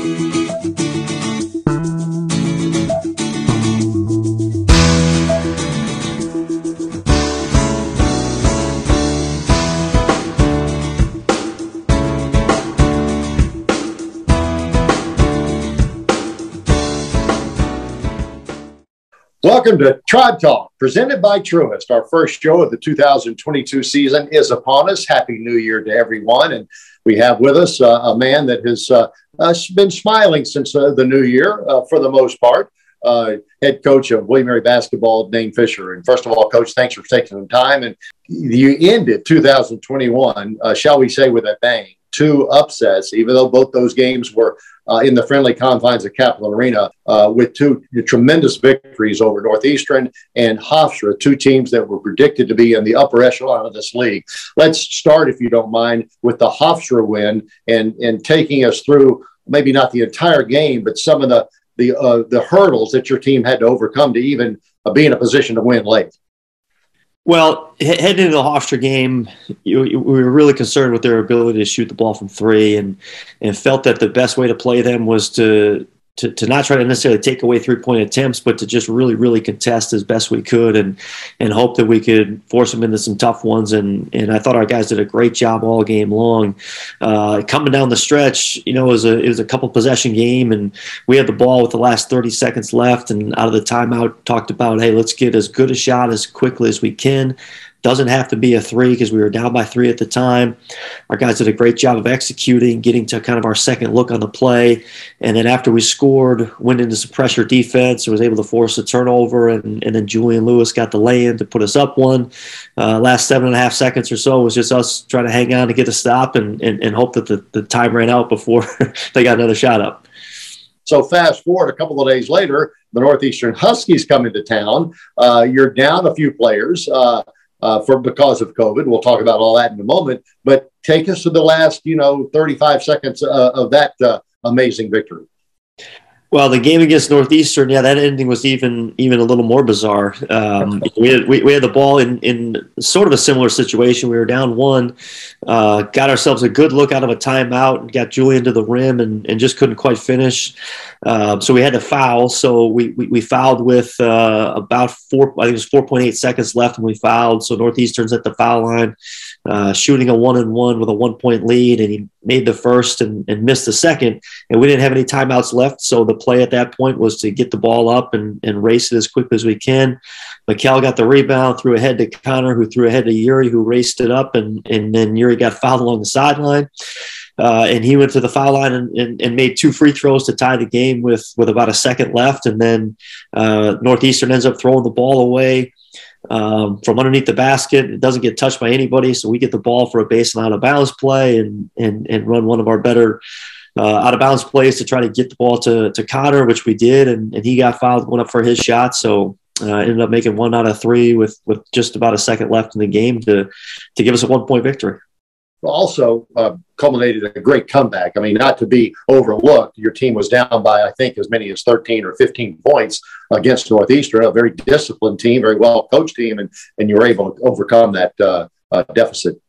Welcome to Tribe Talk, presented by Truist. Our first show of the 2022 season is upon us. Happy New Year to everyone. And we have with us a man that has been smiling since the new year for the most part, head coach of William & Mary basketball, Dane Fisher. And first of all, Coach, thanks for taking some time. And you ended 2021, shall we say, with a bang. 2 upsets, even though both those games were in the friendly confines of Kaplan Arena, with 2 tremendous victories over Northeastern and Hofstra, 2 teams that were predicted to be in the upper echelon of this league. Let's start, if you don't mind, with the Hofstra win and taking us through maybe not the entire game, but some of the hurdles that your team had to overcome to even be in a position to win late. Well, heading into the Hofstra game, we were really concerned with their ability to shoot the ball from 3 and felt that the best way to play them was to not try to necessarily take away 3-point attempts, but to just really, really contest as best we could and hope that we could force them into some tough ones. And I thought our guys did a great job all game long. Coming down the stretch, it was a couple possession game, and we had the ball with the last 30 seconds left, and out of the timeout talked about, hey, let's get as good a shot as quickly as we can. Doesn't have to be a 3 because we were down by 3 at the time. Our guys did a great job of executing, getting to kind of our second look on the play. And then after we scored, went into some pressure defense and was able to force a turnover. And then Julian Lewis got the lay-in to put us up 1. Last 7.5 seconds or so was just us trying to hang on to get a stop and hope that the time ran out before they got another shot up. So fast forward a couple of days later, the Northeastern Huskies come into town. You're down a few players. Because of COVID. We'll talk about all that in a moment, but take us to the last, 35 seconds of that amazing victory. Well, the game against Northeastern, that ending was even a little more bizarre. We had the ball in sort of a similar situation. We were down 1, got ourselves a good look out of a timeout, and got Julian to the rim and just couldn't quite finish. So we had to foul. So we fouled with about 4.8 seconds left when we fouled. So Northeastern's at the foul line, shooting a 1-and-1 with a 1-point lead, and he made the first and missed the second. And we didn't have any timeouts left. So the play at that point was to get the ball up and race it as quickly as we can. Mikkel got the rebound, threw ahead to Connor, who threw ahead to Yuri, who raced it up, and then Yuri got fouled along the sideline. And he went to the foul line and made 2 free throws to tie the game with about a second left. And then Northeastern ends up throwing the ball away from underneath the basket. It doesn't get touched by anybody, so we get the ball for a baseline out-of-bounds play and run one of our better out-of-bounds plays to try to get the ball to Connor, which we did, and he got fouled going up for his shot. So ended up making 1 out of 3 with just about a second left in the game to give us a 1-point victory. Also culminated in a great comeback. I mean, not to be overlooked, your team was down by, I think, as many as 13 or 15 points against Northeastern, a very disciplined team, very well-coached team, and you were able to overcome that deficit.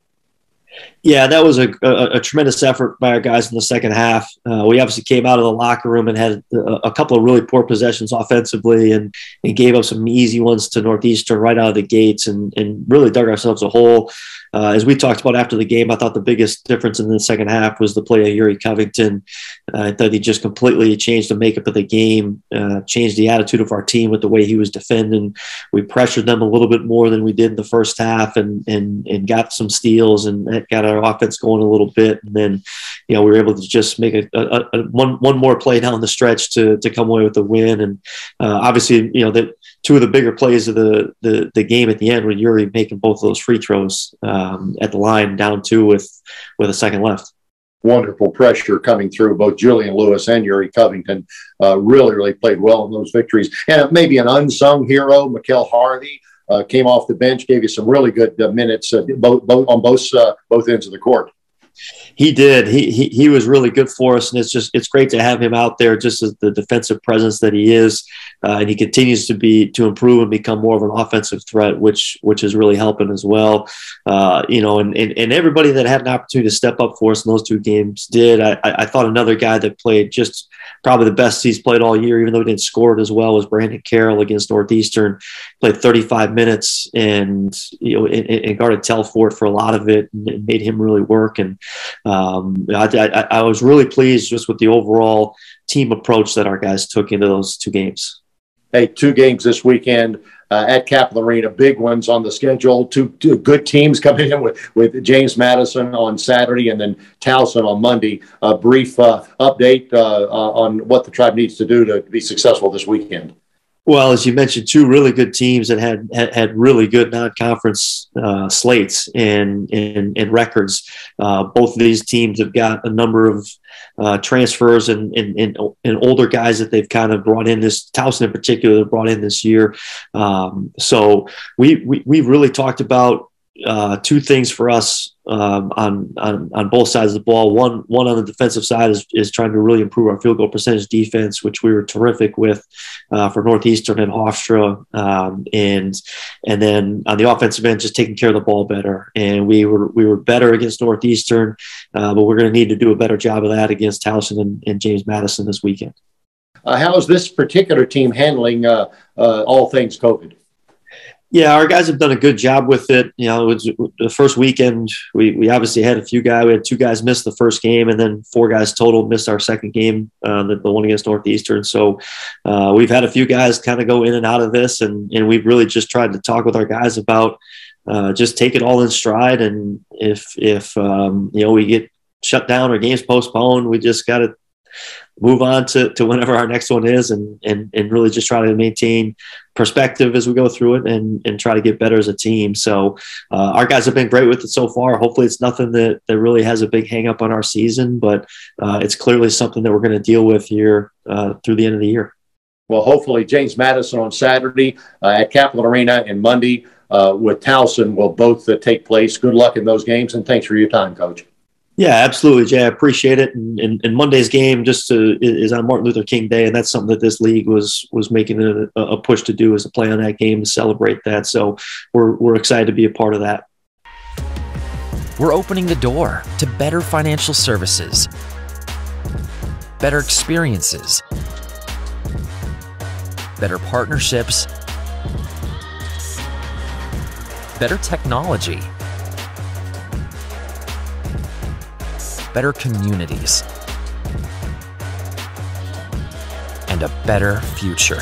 Yeah, that was a tremendous effort by our guys in the second half. We obviously came out of the locker room and had a couple of really poor possessions offensively and gave up some easy ones to Northeastern right out of the gates and really dug ourselves a hole. As we talked about after the game, I thought the biggest difference in the second half was the play of Yuri Covington. I thought he just completely changed the makeup of the game, changed the attitude of our team with the way he was defending. We pressured them a little bit more than we did in the first half and got some steals and that got our offense going a little bit. And then, we were able to just make one more play down the stretch to come away with the win. And obviously, that 2 of the bigger plays of the game at the end were Yuri making both of those free throws at the line down 2 with a second left. Wonderful pressure coming through. Both Julian Lewis and Yuri Covington really played well in those victories. And maybe an unsung hero, Mikkel Harvey, came off the bench, gave you some really good minutes both on both ends of the court. He did. He was really good for us, and it's great to have him out there just as the defensive presence that he is, and he continues to improve and become more of an offensive threat, which is really helping as well. And everybody that had an opportunity to step up for us in those two games did. I thought another guy that played just probably the best he's played all year, even though he didn't score it as well, was Brandon Carroll against Northeastern. Played 35 minutes and guarded Telfort for a lot of it, and it made him really work. And I was really pleased just with the overall team approach that our guys took into those two games. Hey, two games this weekend at Capital Arena, big ones on the schedule. Two good teams coming in with James Madison on Saturday and then Towson on Monday. A brief update on what the Tribe needs to do to be successful this weekend. Well, as you mentioned, two really good teams that had really good non-conference slates and records. Both of these teams have got a number of transfers and older guys that they've kind of brought in. This Towson in particular brought in this year. So we really talked about two things for us on both sides of the ball. One on the defensive side is trying to really improve our field goal percentage defense, which we were terrific with for Northeastern and Hofstra, and then on the offensive end, just taking care of the ball better. And we were better against Northeastern, but we're going to need to do a better job of that against Towson and James Madison this weekend. How is this particular team handling all things COVID? Yeah, our guys have done a good job with it. It was the first weekend. We obviously had a few guys. We had two guys miss the first game, and then four guys total missed our second game, the one against Northeastern. So we've had a few guys kind of go in and out of this, and we've really just tried to talk with our guys about just take it all in stride. And if we get shut down or games postponed, we just got to move on to whenever our next one is, and really just try to maintain perspective as we go through it and try to get better as a team. So our guys have been great with it so far. Hopefully it's nothing that really has a big hang up on our season, but it's clearly something that we're going to deal with here through the end of the year. Well, hopefully James Madison on Saturday at Capital Arena and Monday with Towson will both take place. Good luck in those games, and thanks for your time, Coach. Yeah, absolutely, Jay. I appreciate it. And Monday's game is on Martin Luther King Day, and that's something that this league was making a push to do, is to play on that game to celebrate that. So we're excited to be a part of that. We're opening the door to better financial services, better experiences, better partnerships, better technology, better communities, and a better future.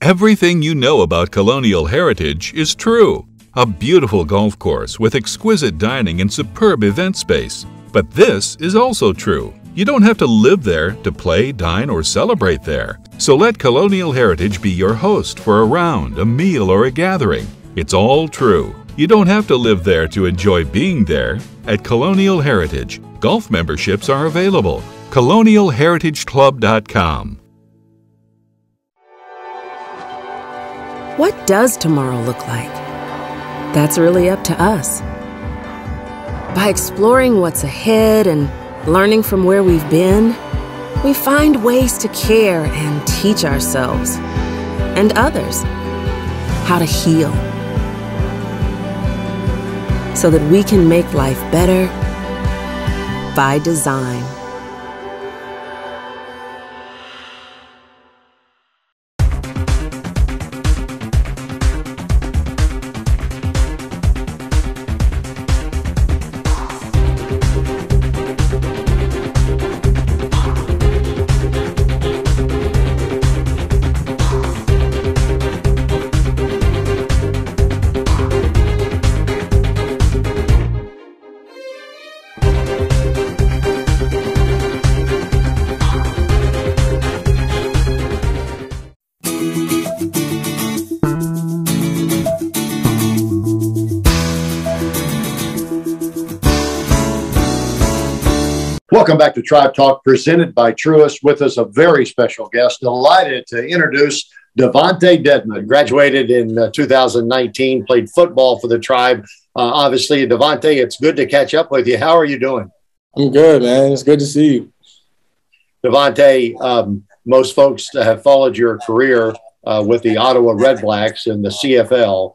Everything you know about Colonial Heritage is true. A beautiful golf course with exquisite dining and superb event space. But this is also true. You don't have to live there to play, dine, or celebrate there. So let Colonial Heritage be your host for a round, a meal, or a gathering. It's all true. You don't have to live there to enjoy being there. At Colonial Heritage, golf memberships are available. ColonialHeritageClub.com. What does tomorrow look like? That's really up to us. By exploring what's ahead and learning from where we've been, we find ways to care and teach ourselves and others how to heal so that we can make life better by design. Welcome back to Tribe Talk, presented by Truist. With us, a very special guest. Delighted to introduce Devontae Dedmon graduated in 2019, played football for the Tribe. Obviously, Devontae, it's good to catch up with you. How are you doing? I'm good, man. It's good to see you. Devontae, most folks have followed your career with the Ottawa Redblacks in the CFL.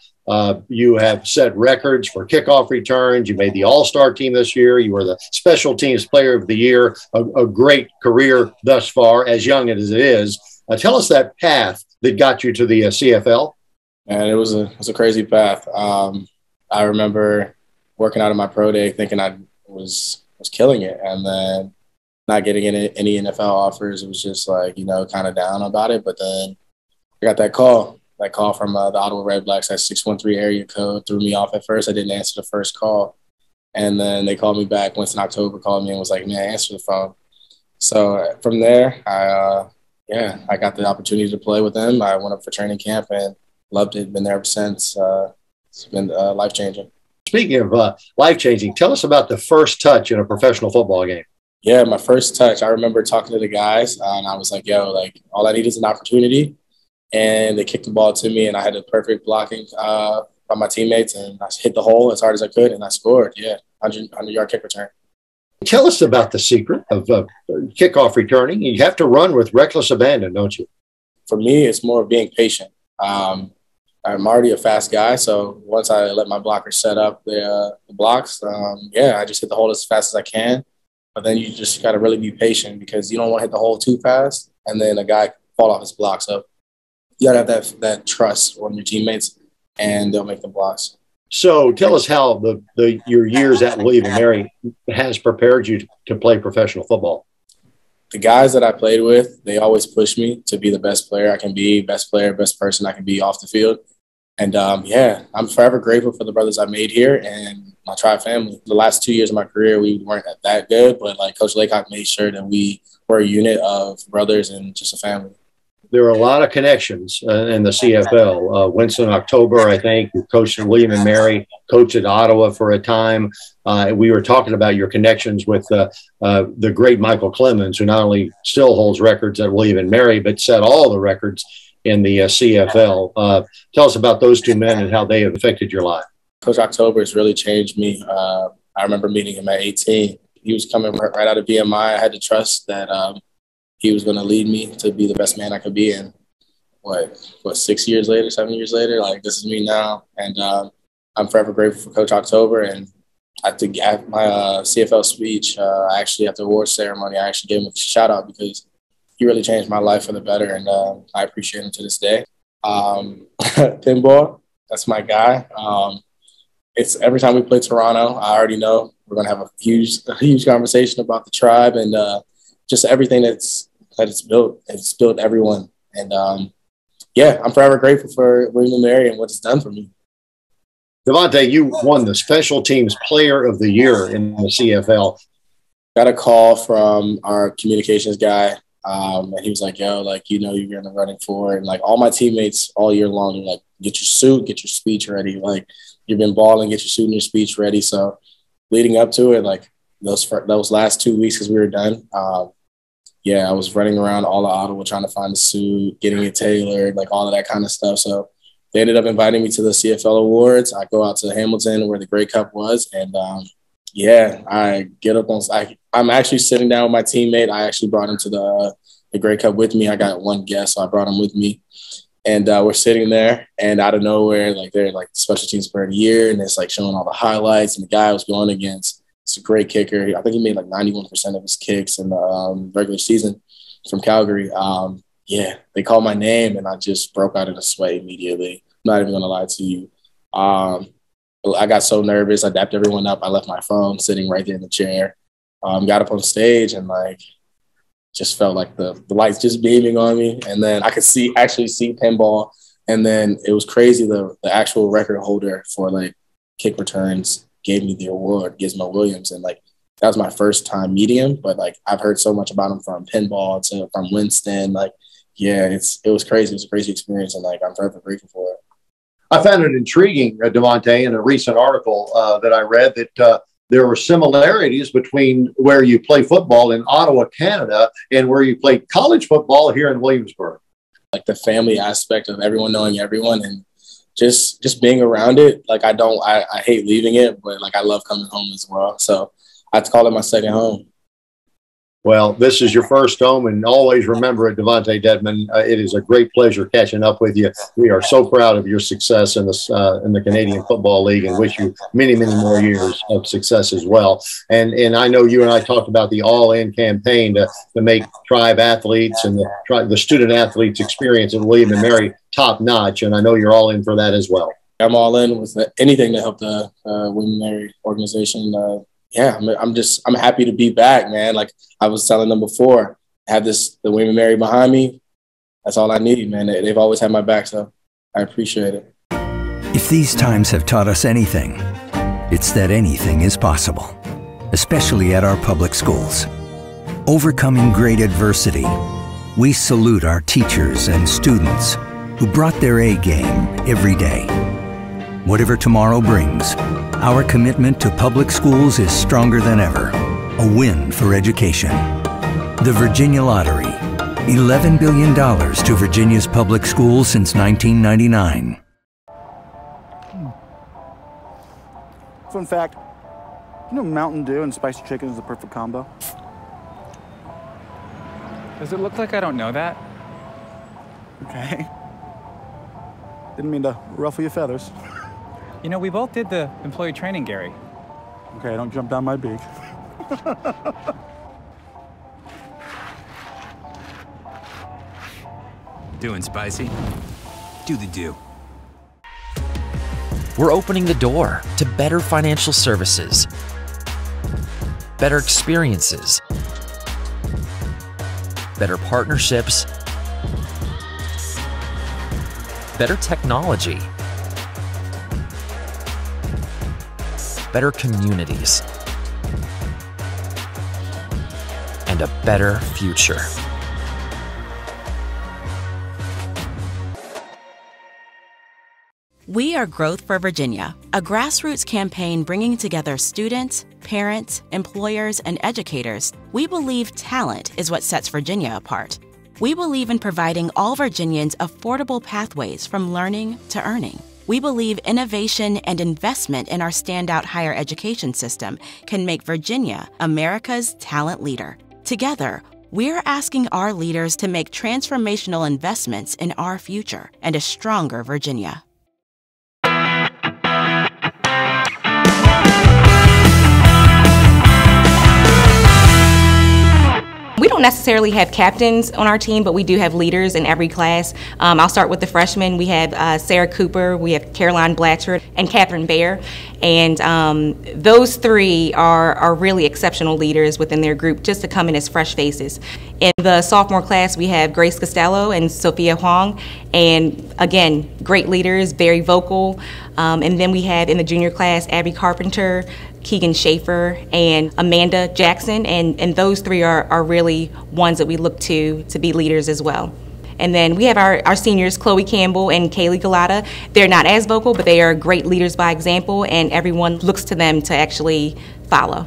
You have set records for kickoff returns. You made the All-Star team this year. You were the Special Teams Player of the Year. A great career thus far, as young as it is. Tell us that path that got you to the CFL. Man, it was a crazy path. I remember working out of my pro day thinking I was killing it, and then not getting any NFL offers. It was just like, kind of down about it. But then I got that call from the Ottawa Redblacks, that 613 area code, threw me off at first. I didn't answer the first call. And then they called me back. Winston October called me and was like, man, answer the phone. So from there, I got the opportunity to play with them. I went up for training camp and loved it. Been there ever since. It's been life-changing. Speaking of life-changing, tell us about the first touch in a professional football game. Yeah, my first touch, I remember talking to the guys, and I was like, all I need is an opportunity. And they kicked the ball to me, and I had the perfect blocking by my teammates, and I hit the hole as hard as I could, and I scored. Yeah, 100-yard kick return. Tell us about the secret of kickoff returning. You have to run with reckless abandon, don't you? For me, it's more of being patient. I'm already a fast guy, so once I let my blockers set up the blocks, I just hit the hole as fast as I can. But then you just got to really be patient because you don't want to hit the hole too fast, and then a guy fall off his block. So you got to have that trust on your teammates, and they'll make the blocks. So tell us how your years at William & Mary has prepared you to play professional football. The guys that I played with, they always push me to be the best player I can be, best player, best person I can be off the field. And, I'm forever grateful for the brothers I made here and my Tribe family. The last 2 years of my career, we weren't that good, but, Coach Laycock made sure that we were a unit of brothers and just a family. There are a lot of connections in the CFL. Winston October, I think, who coached at William & Mary, coached at Ottawa for a time. We were talking about your connections with the great Michael Clemens, who not only still holds records at William & Mary, but set all the records in the CFL. Tell us about those two men and how they have affected your life. Coach October has really changed me. I remember meeting him at 18. He was coming right out of BMI. I had to trust that he was going to lead me to be the best man I could be. And what 6 years later, 7 years later, this is me now. And I'm forever grateful for Coach October. And at my CFL speech, actually at the awards ceremony, I actually gave him a shout out because he really changed my life for the better. And I appreciate him to this day. Pinball, that's my guy. It's every time we play Toronto, I already know we're going to have a huge conversation about the Tribe and just everything that it's built. It's built everyone. And, I'm forever grateful for William & Mary and what it's done for me. Devontae, you won the Special Teams Player of the Year in the CFL. Got a call from our communications guy, and he was like, you're in the running for it. And, all my teammates all year long, they're like, get your suit, get your speech ready. You've been balling, get your suit and your speech ready. So leading up to it, those last 2 weeks as we were done, I was running around all of Ottawa trying to find a suit, getting it tailored, all of that kind of stuff. So they ended up inviting me to the CFL Awards. I go out to Hamilton where the Grey Cup was. And, I get up on – I'm actually sitting down with my teammate. I actually brought him to the Grey Cup with me. I got one guest, so I brought him with me. And we're sitting there, and out of nowhere, they're the Special Teams Player of the Year, and it's showing all the highlights. And the guy I was going against, it's a great kicker. I think he made 91% of his kicks in the regular season from Calgary. They called my name, and I just broke out in a sweat immediately. I'm not even going to lie to you. I got so nervous. I dapped everyone up. I left my phone sitting right there in the chair. Got up on stage and just felt like the lights just beaming on me. And then I could actually see pinball. And then it was crazy. The actual record holder for kick returns gave me the award, Gizmo Williams. And that was my first time meeting him. But I've heard so much about him from pinball to from Winston. It was crazy. It was a crazy experience. And I'm forever grateful for it. I found it intriguing, Devontae, in a recent article that I read that there were similarities between where you play football in Ottawa, Canada, and where you played college football here in Williamsburg. like the family aspect of everyone knowing everyone and just being around it. Like I hate leaving it, but like I love coming home as well. So I have to call it my second home. Well, this is your first home, and always remember it, Devontae Dedmon. It is a great pleasure catching up with you. We are so proud of your success in the Canadian Football League, and wish you many, many more years of success as well. And I know you and I talked about the All-In campaign to make Tribe athletes and the student athletes experience at William & Mary top notch, and I know you're all in for that as well. I'm all in with anything to help the William & Mary organization. Yeah, I'm happy to be back, man. Like I was telling them before, I have the William & Mary behind me. That's all I need, man. They've always had my back, so I appreciate it. If these times have taught us anything, it's that anything is possible, especially at our public schools. Overcoming great adversity, we salute our teachers and students who brought their A game every day. Whatever tomorrow brings, our commitment to public schools is stronger than ever. A win for education. The Virginia Lottery. $11 billion to Virginia's public schools since 1999. Fun fact, you know Mountain Dew and spicy chicken is the perfect combo? Does it look like I don't know that? Okay. Didn't mean to ruffle your feathers. You know, we both did the employee training, Gary. Okay, don't jump down my beak. Doing spicy? Do the do. We're opening the door to better financial services, better experiences, better partnerships, better technology, better communities, and a better future. We are Growth for Virginia, a grassroots campaign bringing together students, parents, employers, and educators. We believe talent is what sets Virginia apart. We believe in providing all Virginians affordable pathways from learning to earning. We believe innovation and investment in our standout higher education system can make Virginia America's talent leader. Together, we're asking our leaders to make transformational investments in our future and a stronger Virginia. We don't necessarily have captains on our team, but we do have leaders in every class. I'll start with the freshmen. We have Sarah Cooper, we have Caroline Blatchford, and Catherine Baer. And those three are really exceptional leaders within their group, just to come in as fresh faces. In the sophomore class, we have Grace Costello and Sophia Huang, and again, great leaders, very vocal. And then we have in the junior class, Abby Carpenter, Keegan Schaefer, and Amanda Jackson, and those three are really ones that we look to be leaders as well. And then we have our seniors, Chloe Campbell and Kaylee Galata. They're not as vocal, but they are great leaders by example, and everyone looks to them to actually follow.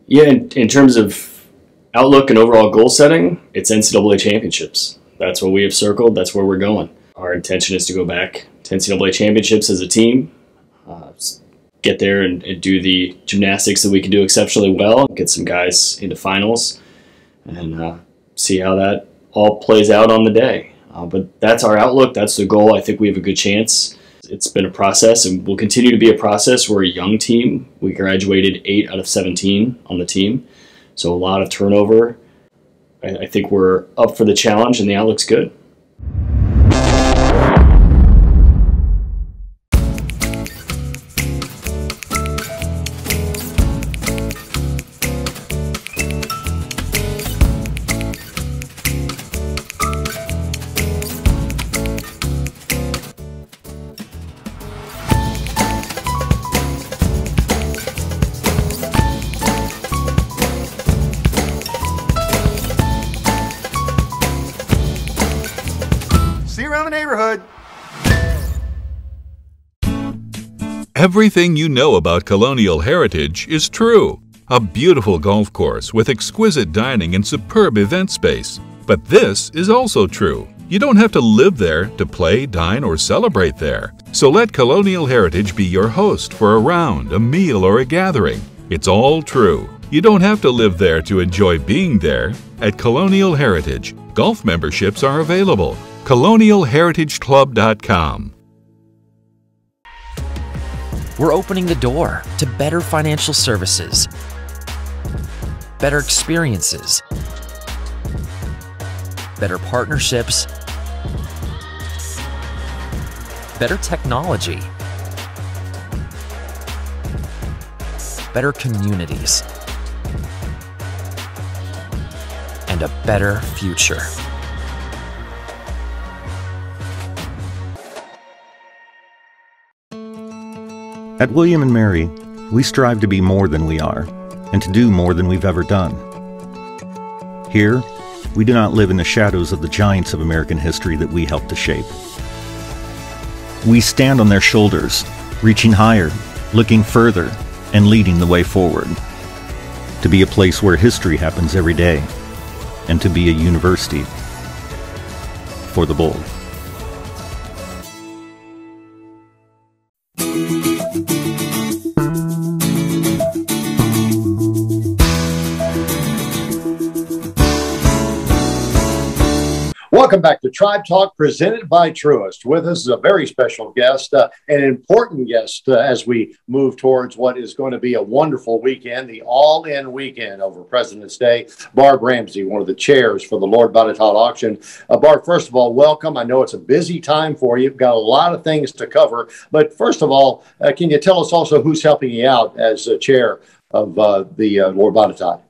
Yeah, in terms of outlook and overall goal setting, it's NCAA championships. That's what we have circled. That's where we're going. Our intention is to go back to NCAA championships as a team, get there and do the gymnastics that we can do exceptionally well, get some guys into finals, and see how that all plays out on the day. But that's our outlook. That's the goal. I think we have a good chance. It's been a process and will continue to be a process. We're a young team. We graduated 8 out of 17 on the team, so a lot of turnover. I think we're up for the challenge and the outlook's good. See you around the neighborhood. Everything you know about Colonial Heritage is true. A beautiful golf course with exquisite dining and superb event space. But this is also true. You don't have to live there to play, dine, or celebrate there. So let Colonial Heritage be your host for a round, a meal, or a gathering. It's all true. You don't have to live there to enjoy being there. At Colonial Heritage, golf memberships are available. ColonialHeritageClub.com. We're opening the door to better financial services, better experiences, better partnerships, better technology, better communities, and a better future. At William & Mary, we strive to be more than we are and to do more than we've ever done. Here, we do not live in the shadows of the giants of American history that we helped to shape. We stand on their shoulders, reaching higher, looking further, and leading the way forward. To be a place where history happens every day, and to be a university for the bold. Welcome back to Tribe Talk, presented by Truist. With us is a very special guest, an important guest as we move towards what is going to be a wonderful weekend, the all-in weekend over President's Day. Barb Ramsey, one of the chairs for the Lord Botetourt auction. Barb, first of all, welcome. I know it's a busy time for you. You've got a lot of things to cover. But first of all, can you tell us also who's helping you out as chair of the Lord Botetourt?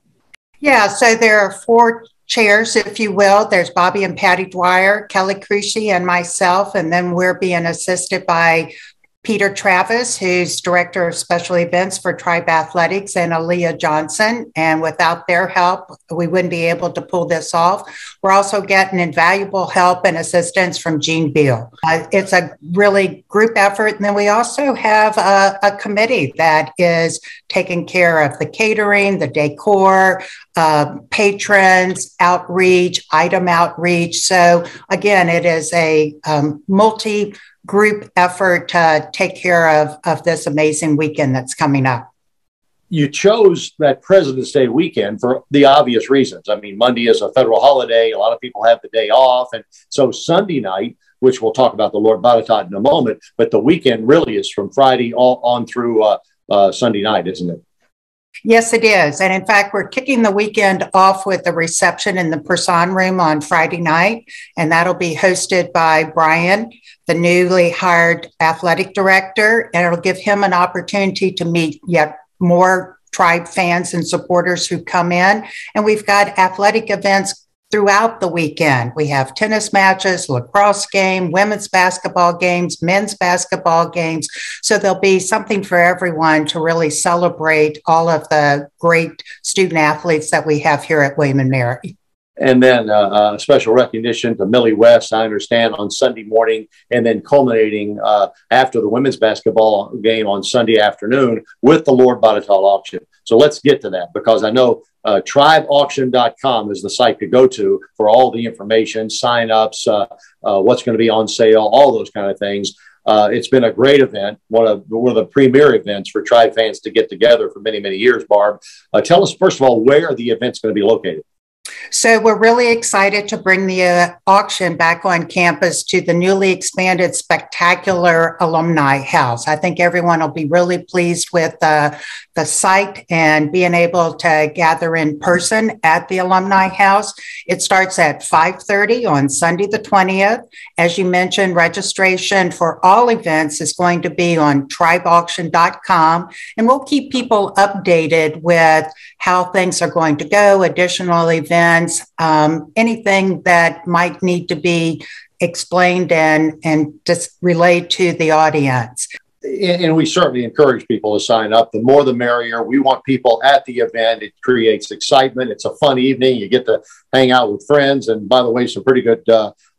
Yeah, so there are 4 chairs, if you will. There's Bobby and Patty Dwyer, Kelly Cruchy, and myself. And then we're being assisted by Peter Travis, who's Director of Special Events for Tribe Athletics, and Aaliyah Johnson. And without their help, we wouldn't be able to pull this off. We're also getting invaluable help and assistance from Gene Beal. It's a really group effort. And then we also have a committee that is taking care of the catering, the decor, patrons, outreach, item outreach. So again, it is a multi-group effort to take care of this amazing weekend that's coming up. You chose that President's Day weekend for the obvious reasons. I mean, Monday is a federal holiday. A lot of people have the day off. And so Sunday night, which we'll talk about the Lord Botetourt in a moment, but the weekend really is from Friday on through Sunday night, isn't it? Yes, it is. And in fact, we're kicking the weekend off with a reception in the Person Room on Friday night. And that'll be hosted by Brian, the newly hired athletic director. And it'll give him an opportunity to meet yet more Tribe fans and supporters who come in. And we've got athletic events throughout the weekend. We have tennis matches, lacrosse game, women's basketball games, men's basketball games. So there'll be something for everyone to really celebrate all of the great student athletes that we have here at William & Mary. And then special recognition to Millie West, I understand, on Sunday morning, and then culminating after the women's basketball game on Sunday afternoon with the Lord Botetourt auction. So let's get to that, because I know tribeauction.com is the site to go to for all the information, sign-ups, what's going to be on sale, all those kind of things. It's been a great event, one of the premier events for Tribe fans to get together for many, many years. Barb, tell us, first of all, where the event's going to be located. So we're really excited to bring the auction back on campus to the newly expanded spectacular Alumni House. I think everyone will be really pleased with the site and being able to gather in person at the Alumni House. It starts at 5:30 on Sunday the 20th. As you mentioned, registration for all events is going to be on tribeauction.com, and we'll keep people updated with how things are going to go, additional events, anything that might need to be explained and just relayed to the audience. and we certainly encourage people to sign up. The more the merrier. We want people at the event. It creates excitement. It's a fun evening. You get to hang out with friends. And by the way, some pretty good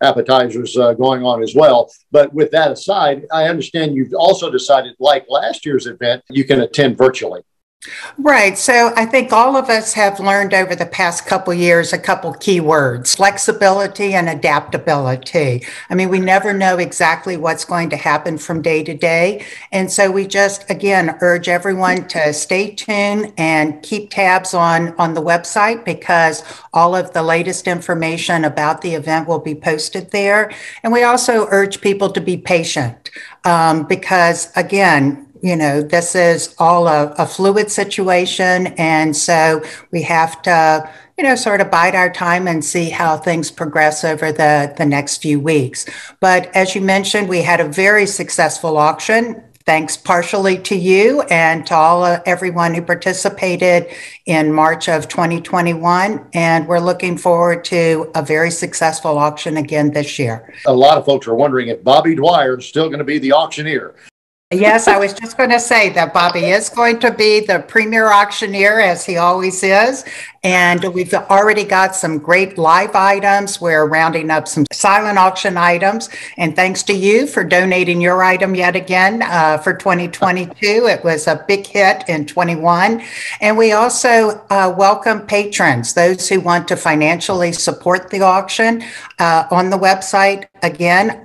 appetizers going on as well. But with that aside, I understand you've also decided, like last year's event, you can attend virtually. Right. So I think all of us have learned over the past couple years a couple key words: flexibility and adaptability. I mean, we never know exactly what's going to happen from day to day. And so we just, again, urge everyone to stay tuned and keep tabs on the website, because all of the latest information about the event will be posted there. And we also urge people to be patient because, again, this is all a fluid situation. And so we have to, sort of bide our time and see how things progress over the next few weeks. But as you mentioned, we had a very successful auction, thanks partially to you and to everyone who participated in March of 2021. And we're looking forward to a very successful auction again this year. A lot of folks are wondering if Bobby Dwyer is still going to be the auctioneer. Yes, I was just going to say that Bobby is going to be the premier auctioneer, as he always is. And we've already got some great live items. We're rounding up some silent auction items. And thanks to you for donating your item yet again for 2022. It was a big hit in 21. And we also welcome patrons, those who want to financially support the auction. On the website, again,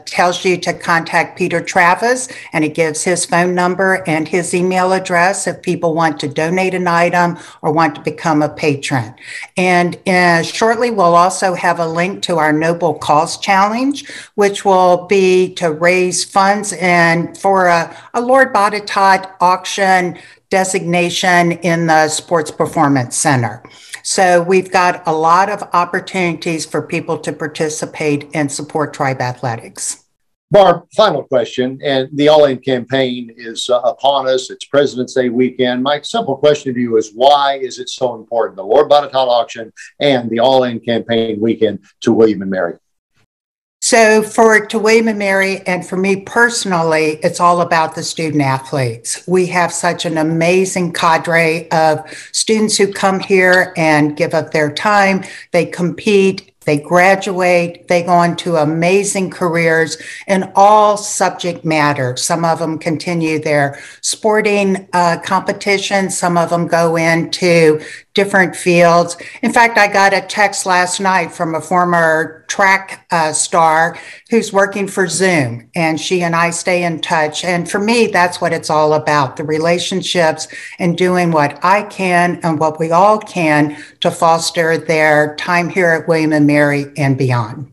tells you to contact Peter Travis, and it gives his phone number and his email address if people want to donate an item or want to become a patron. And shortly, we'll also have a link to our Noble Cause Challenge, which will be to raise funds for a Lord Botetourt auction designation in the Sports Performance Center. So we've got a lot of opportunities for people to participate and support Tribe Athletics. Barb, final question, and the All In campaign is upon us. It's President's Day weekend. My simple question to you is, why is it so important, the Lord Botetourt auction and the All In campaign weekend, to William and Mary? So to William and Mary, and for me personally, it's all about the student athletes. We have such an amazing cadre of students who come here and give up their time. They compete. They graduate, they go on to amazing careers in all subject matter. Some of them continue their sporting competitions. Some of them go into different fields. In fact, I got a text last night from a former track star who's working for Zoom, and she and I stay in touch. And for me, that's what it's all about, the relationships and doing what I can and what we all can to foster their time here at William and Mary and beyond.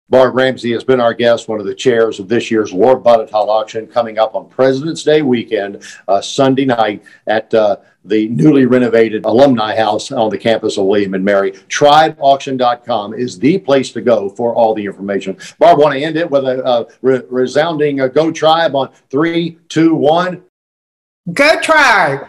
Barb Ramsey has been our guest, one of the chairs of this year's Lord Botetourt auction, coming up on President's Day weekend, Sunday night at the newly renovated Alumni House on the campus of William and Mary. TribeAuction.com is the place to go for all the information. Barb, want to end it with a resounding Go Tribe on 3, 2, 1. Go Tribe!